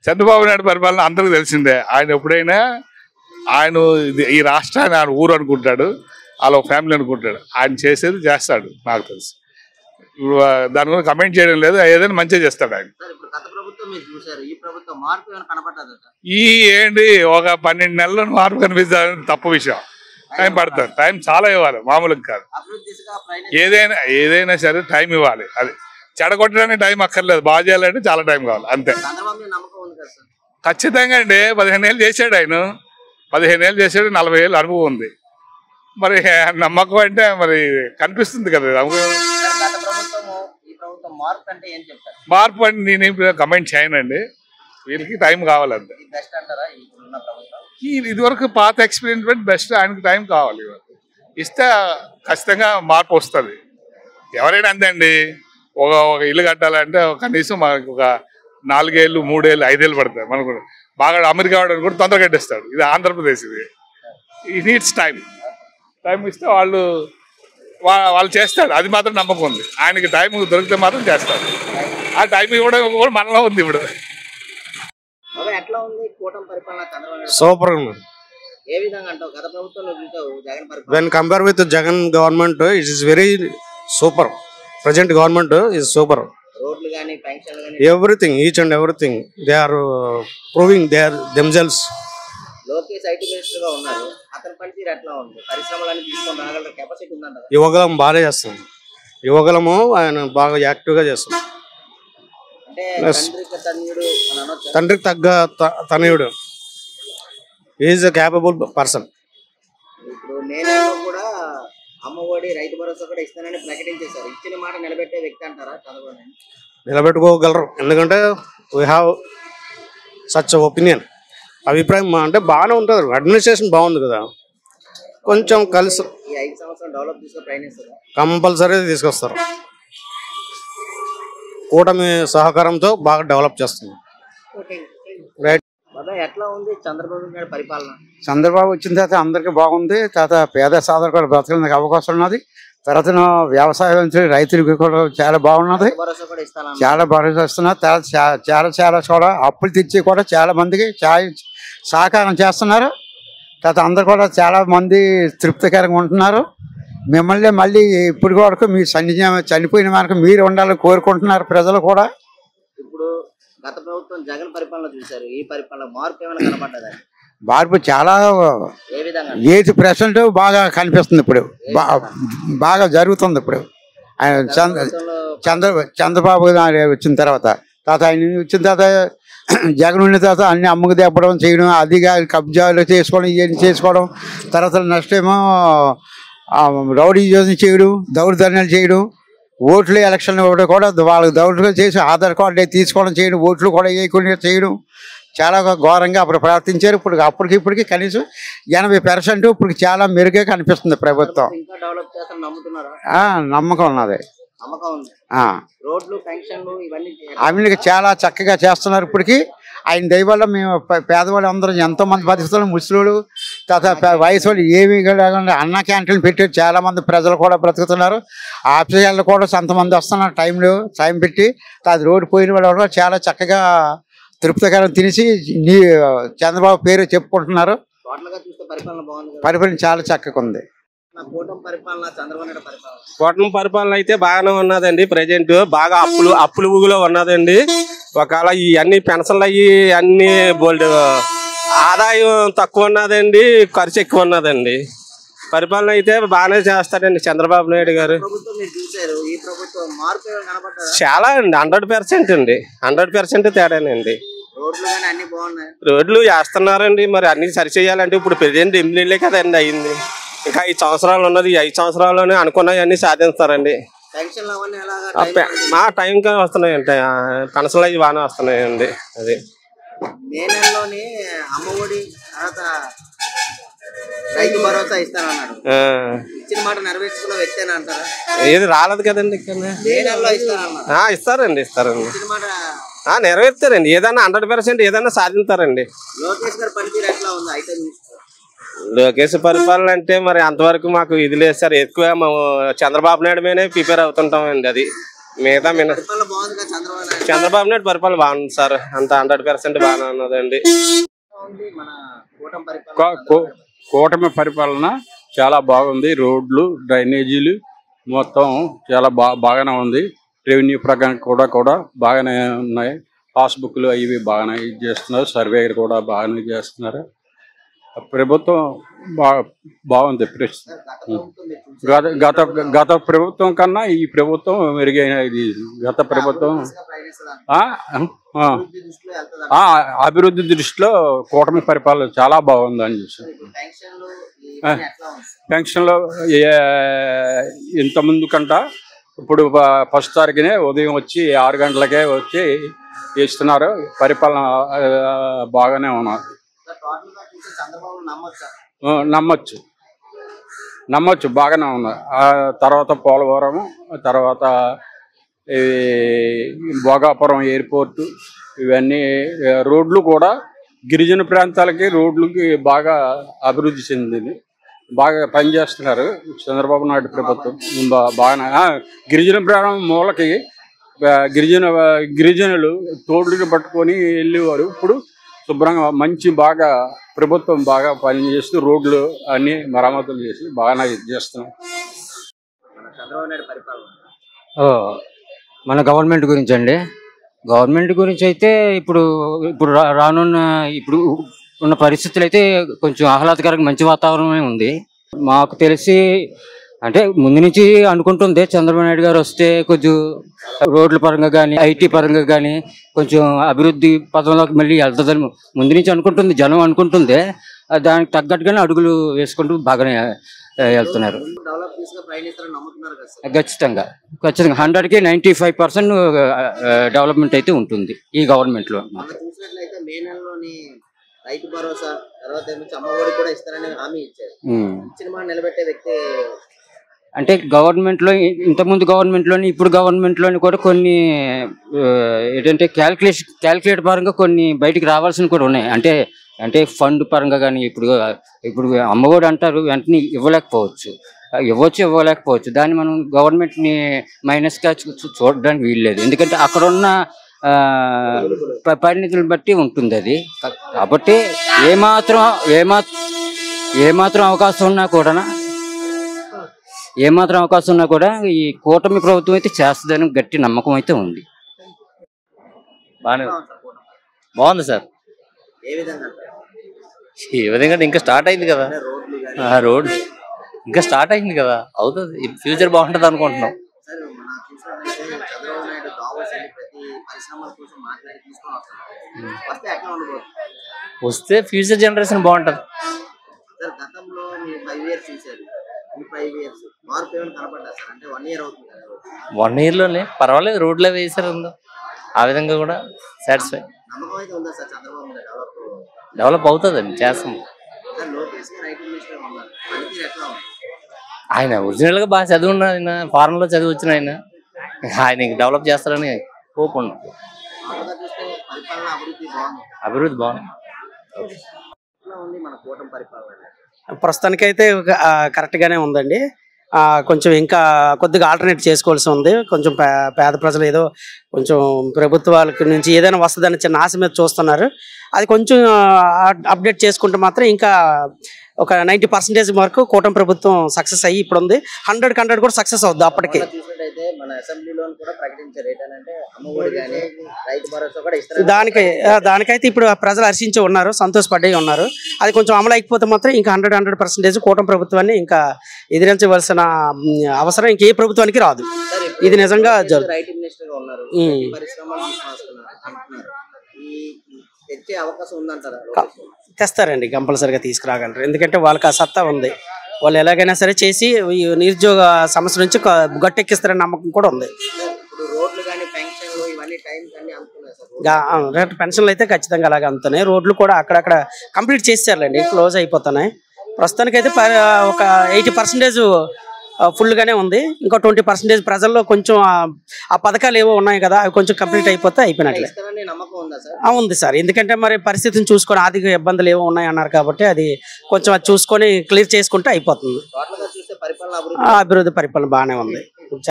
చంద్రబాబు నాయుడు పరిపాలన అందరికి తెలిసిందే. ఆయన ఎప్పుడైనా ఆయన ఈ రాష్ట్రాన్ని ఆయన ఊరు అనుకుంటాడు, వాళ్ళ ఫ్యామిలీ అనుకుంటాడు. ఆయన చేసేది చేస్తాడు నాకు తెలుసు. దాని గురించి కమెంట్ చేయడం లేదు. ఏదైనా మంచిగా చేస్తాడు ఆయన. ఈ ఏంటి ఒక 12 నెలల్లో మార్పు కనిపిస్తుంది తప్పు విషయం. టైం పడుతుంది. టైం చాలా ఇవ్వాలి, మామూలుగా కాదు. ఏదైనా సరే టైం ఇవ్వాలి. అది చెడగొట్టడానికి టైం అక్కర్లేదు, బాగా చేయాలంటే చాలా టైం కావాలి అంతే. ఖచ్చితంగా అండి. 15 ఏళ్ళు చేశాడు ఆయన. 15 ఏళ్ళు చేశాడు. 40 ఏళ్ళు అనుభవం ఉంది. మరి నమ్మకం అంటే మరి కనిపిస్తుంది కదా. మార్పు అంటే నేను కమెంట్ చేయనండి. వీళ్ళకి టైం కావాలంటే. ఇదివరకు పాత ఎక్స్పీరియన్స్ బట్టి బెస్ట్. ఆయనకి టైం కావాలి. ఇస్తే ఖచ్చితంగా మార్పు వస్తుంది. ఎవరైనా అంతే అండి. ఒక ఇల్లు కట్టాలంటే కనీసం మనకు ఒక 4 ఏళ్ళు 3 ఏళ్ళు 5 ఏళ్ళు పడతాయి. మనకు బాగా అమెరికా వాడు కూడా తొందరగా కట్టేస్తాడు. ఇది ఆంధ్రప్రదేశ్. ఇది ఈ నీడ్స్ టైం ఇస్తే వాళ్ళు చేస్తాడు. అది మాత్రం నమ్మకం ఉంది. ఆయనకి టైం దొరికితే మాత్రం చేస్తాడు. ఆ టైం ఇవ్వడం కూడా మనలో ఉంది. ఇప్పుడు super when compare with Jagan government it is very super. Present government is super. Everything, each and everything they are proving they are themselves. Yuvagalam బాగా చేస్తాం. యువగలము ఆయన బాగా యాక్టివ్ గా చేస్తాం. తండ్రికి తగ్గ తనయుడు. Is a capable person. నిలబెట్టుకోగలరు. ఎందుకంటే వీ హ్యావ్ సచ్ ఒపీనియన్. అభిప్రాయం అంటే బాగానే ఉంటుంది. అడ్మినిస్ట్రేషన్ బాగుంది కదా. కొంచెం కలిసి కంపల్సరీ తీసుకొస్తారు. కూటమి సహకారంతో బాగా డెవలప్ చేస్తుంది. రైట్. చంద్రబాబు వచ్చిన తర్వాత అందరికి బాగుంది. తర్వాత పేద సాధకులు బ్రతకడానికి అవకాశం ఉన్నది. తర్వాత వ్యవసాయం రైతులకు కూడా చాలా బాగున్నది. చాలా భరోసా ఇస్తున్నారు. తర్వాత చాలా కూడా అప్పులు తెచ్చి కూడా చాలా మందికి సహకారం చేస్తున్నారు. తర్వాత అందరు కూడా చాలా మంది తృప్తికరంగా ఉంటున్నారు. మిమ్మల్ని మళ్ళీ ఇప్పుడు వరకు మీ చనిపోయిన మనకు మీరు ఉండాలని కోరుకుంటున్నారు ప్రజలు కూడా. ఇప్పుడు గత ప్రభుత్వం జగన్ పరిపాలన చూశారు. ఈ పరిపాలన మార్పు ఏమైనా కనబడ్డదా? మార్పు చాలా 80% బాగా కనిపిస్తుంది. ఇప్పుడు బాగా జరుగుతుంది. ఇప్పుడు చంద్రబాబు వచ్చిన తర్వాత ఆయన వచ్చిన తర్వాత జగన్ ఉన్న తర్వాత అన్ని అమ్మకు తెప్పడం చేయడం, అదిగా కబ్జాలు చేసుకోవడం, ఇవన్నీ చేసుకోవడం. తర్వాత నెక్స్ట్ ఏమో రౌడీ యోజన చేయడం, దౌర్జన్యాలు చేయడం, ఓట్లు ఎలక్షన్ కూడా వాళ్ళకి దౌర్జన్యం చేసి ఆధార్ కార్డు తీసుకోవడం చేయడం, ఓట్లు కూడా వేయకుండా చేయడం చాలా ఘోరంగా అప్పుడు ప్రవర్తించారు. అప్పటికిప్పటికి కనీసం 80% ఇప్పుడు చాలా మెరుగ్గా కనిపిస్తుంది ప్రభుత్వం. నమ్మకం ఉన్నది. అవన్నీ చాలా చక్కగా చేస్తున్నారు. ఇప్పటికి ఆయన దయ వల్ల మేము పేదవాళ్ళు అందరూ ఎంతోమంది బతుకుతున్నారు. ముసలోళ్ళు తర్వాత వయసు వాళ్ళు ఏమీ లేకుండా అన్న క్యాంటీన్లు పెట్టారు. చాలామంది ప్రజలు కూడా బ్రతుకుతున్నారు. ఆఫీసులు కూడా కొంతమంది వస్తున్నారు టైం పెట్టి. అది రోడ్డు పోయిన వాళ్ళు కూడా చాలా చక్కగా తృప్తికరం తినేసి చంద్రబాబు పేరు చెప్పుకుంటున్నారు. పరిపాలన చాలా చక్కగా ఉంది. కూటమి పరిపాలన అయితే బాగానే ఉన్నదండి. ప్రజెంట్ బాగా అప్పులు ఊగులో ఉన్నదండి. ఒకవేళ ఈ అన్ని పెన్షన్లు అయ్యి అన్ని బోల్డ్ ఆదాయం తక్కువ ఉన్నదండి, ఖర్చు ఎక్కువ ఉన్నదండి. పరిపాలన అయితే బాగానే చేస్తాడండి చంద్రబాబు నాయుడు గారు. చాలా అండి, 100% అండి. 100% తేడానండి. రోడ్లు వేస్తున్నారండి. మరి అన్ని సరి చేయాలంటే ఇప్పుడు ప్రెసిడెంట్ 8 నెలలే కదండి అయింది. ఇంకా 5 సంవత్సరాలు ఉన్నది. 5 సంవత్సరాల్లోనే అనుకున్నవన్నీ సాధిస్తారండి. మా టైంకి వస్తున్నాయండి. పెన్షన్లు అవి బాగానే వస్తున్నాయండి. అది ఏది రాలేదు కదండి. ఇస్తారండి. నెరవేర్తారండి. ఏదైనా 100% ఏదైనా సాధిస్తారండి. లోకేష్ పరిపాలన అంటే మరి అంతవరకు మాకు ఇది లేదు సార్. ఎక్కువ చంద్రబాబు నాయుడు మీదే ప్రిపేర్ అవుతుంటామండి. అది మిగతా పరిపాలన బాగుందిగా చంద్రబాబు నాయుడు పరిపాలన బాగుంది సార్, అంత 100% బాగానే ఉన్నదండి. మన కూటమి పరిపాలన కూటమి పరిపాలన చాలా బాగుంది. రోడ్లు, డ్రైనేజీలు మొత్తం చాలా బాగానే ఉంది. రెవెన్యూ ప్రకారం కూడా బాగానే ఉన్నాయి. పాస్బుక్లు అవి బాగానే చేస్తున్నారు. సర్వే కూడా బాగానే చేస్తున్నారు. ప్రభుత్వం బాగుంది. గత ప్రభుత్వం కన్నా ఈ ప్రభుత్వం మెరుగైన ఇది. గత ప్రభుత్వం అభివృద్ధి దృష్టిలో కూటమి పరిపాలన చాలా బాగుంది అని చూసాను. పెన్షన్లో ఇంత ముందు కంట ఇప్పుడు ఫస్ట్ తారీఖునే ఉదయం వచ్చి 6 గంటలకే వచ్చి ఇస్తున్నారు. పరిపాలన బాగానే ఉన్నారు. నమ్మొచ్చు బాగానే ఉన్నారు. తర్వాత పోలవరం, తర్వాత భోగాపురం ఎయిర్పోర్టు, ఇవన్నీ రోడ్లు కూడా గిరిజన ప్రాంతాలకి రోడ్లకి బాగా అభివృద్ధి చెందింది. బాగా పనిచేస్తున్నారు చంద్రబాబు నాయుడు ప్రభుత్వం. బాగానే గిరిజన ప్రాంతం మూలకి గిరిజనులు తోడుని పట్టుకొని వెళ్ళేవారు. ఇప్పుడు శుభ్రంగా బాగా ప్రభుత్వం బాగా పనిచేస్తూ రోడ్లు అన్ని మరమ్మతులు చేసి బాగానే చేస్తున్నాం. మన గవర్నమెంట్ గురించి అండి, గవర్నమెంట్ గురించి అయితే ఇప్పుడు రానున్న ఇప్పుడు ఉన్న పరిస్థితులు అయితే కొంచెం ఆహ్లాదకరంగా మంచి వాతావరణమే ఉంది. మాకు తెలిసి అంటే ముందు నుంచి అనుకుంటుంది చంద్రబాబు నాయుడు గారు వస్తే కొంచెం రోడ్ల పరంగా కానీ ఐటీ పరంగా కానీ కొంచెం అభివృద్ధి పథంలోకి మళ్ళీ వెళ్తుందని ముందు నుంచి అనుకుంటుంది, జనం అనుకుంటుంది. దానికి తగ్గట్టుగానే అడుగులు వేసుకుంటూ బాగానే వెళ్తున్నారు. ఖచ్చితంగా 100కి 95% డెవలప్మెంట్ అయితే ఉంటుంది ఈ గవర్నమెంట్ లో. రైతు భరోసా తర్వాత అమ్మఒడి కూడా ఇస్తారని హామీ ఇచ్చారు. ఇచ్చిన మాట నిలబెట్టే వ్యక్తి అంటే గవర్నమెంట్ లో ఇంతకుముందు గవర్నమెంట్ లోని ఇప్పుడు గవర్నమెంట్ లోని కూడా కొన్ని ఏంటంటే క్యాల్కులేట్ పరంగా కొన్ని బయటికి రావాల్సినవి కూడా ఉన్నాయి. అంటే ఫండ్ పరంగా కానీ ఇప్పుడు అమ్మఒడి అంటారు, వెంటనే ఇవ్వలేకపోవచ్చు. దాన్ని మనం గవర్నమెంట్ని మైనస్గా చూడడానికి వీల్లేదు. ఎందుకంటే అక్కడ ఉన్న పరిణితులను బట్టి ఉంటుంది అది. కాబట్టి ఏమాత్రం అవకాశం ఉన్నా కూడా ఈ కూటమి ప్రభుత్వం అయితే చేస్తుందని గట్టి నమ్మకం అయితే ఉంది. బాగుంది సార్. ఏ విధంగా ఇంకా స్టార్ట్ అయింది కదా రోడ్, ఇంకా స్టార్ట్ అయింది కదా, అవుతుంది. ఫ్యూచర్ బాగుంటుంది అనుకుంటున్నాం. వస్తే ఫ్యూచర్ జనరేషన్ బాగుంటది. 1 year లోనే పర్వాలేదు, రోడ్లో వేసారు. ఆ విధంగా కూడా సాటిస్ఫై. డెవలప్ అవుతుందండి, చేస్తాం. ఆయన ఒరిజినల్ గా బాగా చదువున్న ఆయన, ఫారెన్ లో చదివి వచ్చిన ఆయన డెవలప్ చేస్తారని హోప్ ఉంది. అభివృద్ధి బాగుంది. ప్రస్తుతానికైతే కరెక్ట్ గానే ఉందండి. కొంచెం ఇంకా కొద్దిగా ఆల్టర్నేట్ చేసుకోవాల్సి ఉంది. కొంచెం పేద ప్రజలు ఏదో కొంచెం ప్రభుత్వాల నుంచి ఏదైనా వస్తుందని చిన్న ఆశ మీద చూస్తున్నారు. అది కొంచెం అప్డేట్ చేసుకుంటే మాత్రం ఇంకా ఒక 90% వరకు కూటమి ప్రభుత్వం సక్సెస్ అయ్యి ఇప్పుడు ఉంది. 100% కూడా సక్సెస్ అవుద్ది అప్పటికి. దానికైతే ఇప్పుడు ప్రజలు హర్షించి ఉన్నారు, సంతోషపడి ఉన్నారు. అది కొంచెం అమలు అయిపోతే మాత్రం ఇంకా 100% కూటమి ప్రభుత్వాన్ని ఇంకా ఎదిరించవలసిన అవసరం ఇంకే ప్రభుత్వానికి రాదు. ఇది నిజంగా తెస్తారండి, కంపల్సరీగా తీసుకురాగలరు. ఎందుకంటే వాళ్ళకి ఆ సత్తా ఉంది. వాళ్ళు ఎలాగైనా సరే చేసి నిరుద్యోగ సమస్య నుంచి గట్టెక్కిస్తారనే నమ్మకం కూడా ఉంది. పెన్షన్లు అయితే ఖచ్చితంగా అలాగే అందుతున్నాయి. రోడ్లు కూడా అక్కడక్కడ కంప్లీట్ చేసేసారులేండి, క్లోజ్ అయిపోతున్నాయి. ప్రస్తుతానికైతే ఒక 80% ఫుల్ గానే ఉంది. ఇంకో 20% ప్రజల్లో కొంచెం ఆ పథకాలు ఏవో ఉన్నాయి కదా, అవి కొంచెం కంప్లీట్ అయిపోతే అయిపోయినట్లే ఉంది సార్. ఎందుకంటే మరి పరిస్థితిని చూసుకొని ఆర్థిక ఇబ్బందులు ఏవో ఉన్నాయి అన్నారు కాబట్టి అది కొంచెం అది చూసుకొని క్లియర్ చేసుకుంటే అయిపోతుంది. అభివృద్ధి పరిపాలన బాగానే ఉంది.